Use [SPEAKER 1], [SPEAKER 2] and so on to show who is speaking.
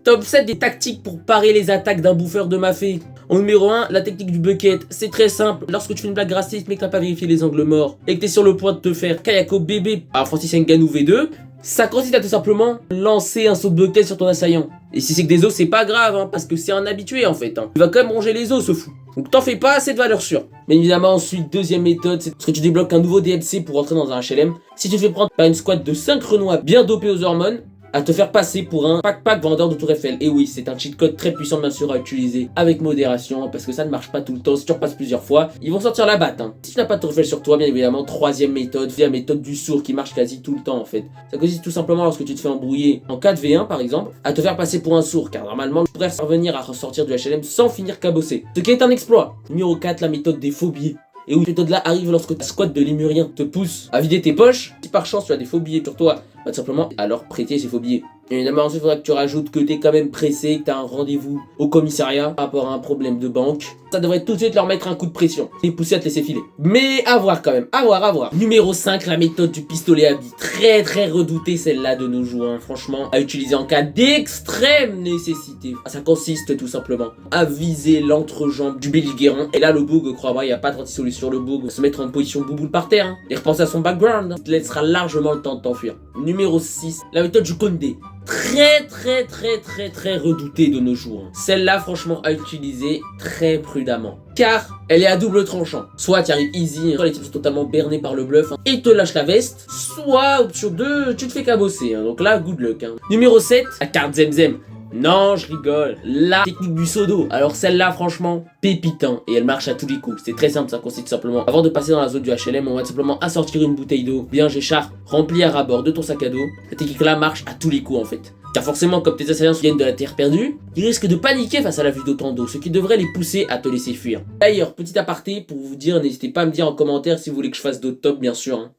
[SPEAKER 1] Top 7 des tactiques pour parer les attaques d'un bouffeur de mafé. En numéro 1, la technique du bucket. C'est très simple. Lorsque tu fais une blague raciste mais que t'as pas vérifié les angles morts et que t'es sur le point de te faire Kayako bébé par Francis Ngannou V2, ça consiste à tout simplement lancer un saut de bucket sur ton assaillant. Et si c'est que des os, c'est pas grave, hein, parce que c'est un habitué en fait. Hein. Il va quand même ronger les os, ce fou. Donc t'en fais pas, c'est de valeur sûre. Mais évidemment, ensuite, deuxième méthode, c'est que tu débloques un nouveau DLC pour rentrer dans un HLM. Si tu te fais prendre par une squad de 5 renois bien dopés aux hormones, à te faire passer pour un pack vendeur de Tour Eiffel. Et oui, c'est un cheat code très puissant bien sûr à utiliser avec modération parce que ça ne marche pas tout le temps. Si tu repasses plusieurs fois, ils vont sortir la batte. Hein. Si tu n'as pas de Tour Eiffel sur toi, bien évidemment, troisième méthode, c'est la méthode du sourd qui marche quasi tout le temps en fait. Ça consiste tout simplement lorsque tu te fais embrouiller en 4v1 par exemple, à te faire passer pour un sourd car normalement tu pourrais parvenir à ressortir du HLM sans finir cabossé. Ce qui est un exploit. Numéro 4, la méthode des faux billets. Et oui, cette méthode là arrive lorsque ta squad de lémurien te pousse à vider tes poches. Si par chance tu as des faux billets sur toi, bah tout simplement alors prêter ces faux billets. Et évidemment ensuite il faudra que tu rajoutes que t'es quand même pressé, que t'as un rendez-vous au commissariat par rapport à un problème de banque. Ça devrait tout de suite leur mettre un coup de pression et pousser à te laisser filer. Mais à voir quand même, à voir. Numéro 5, la méthode du pistolet à billes. Très redoutée celle-là de nos jours, hein. Franchement, à utiliser en cas d'extrême nécessité. Ça consiste tout simplement à viser l'entrejambe du belligérant. Et là le boug, crois-moi, il n'y a pas 36 solutions. Le boug se mettre en position bouboule par terre, hein, et repenser à son background. Il te laissera largement le temps de t'enfuir. Numéro 6, la méthode du Condé. Très redoutée de nos jours. Celle-là, franchement, à utiliser très prudemment. Car elle est à double tranchant. Soit tu arrives easy, soit les types sont totalement bernés par le bluff, hein, et te lâchent la veste. Soit, option 2, tu te fais cabosser. Hein, donc là, good luck. Hein. Numéro 7, la carte Zemzem. Non, je rigole. La technique du seau d'eau. Alors celle-là, franchement, pépitant. Et elle marche à tous les coups. C'est très simple, ça consiste simplement. Avant de passer dans la zone du HLM, on va simplement assortir une bouteille d'eau bien Géchard, remplie à ras-bord de ton sac à dos. Cette technique-là marche à tous les coups en fait. Car forcément, comme tes assaillants viennent de la terre perdue, ils risquent de paniquer face à la vue d'autant d'eau, ce qui devrait les pousser à te laisser fuir. D'ailleurs, petit aparté pour vous dire, n'hésitez pas à me dire en commentaire si vous voulez que je fasse d'autres tops, bien sûr. Hein.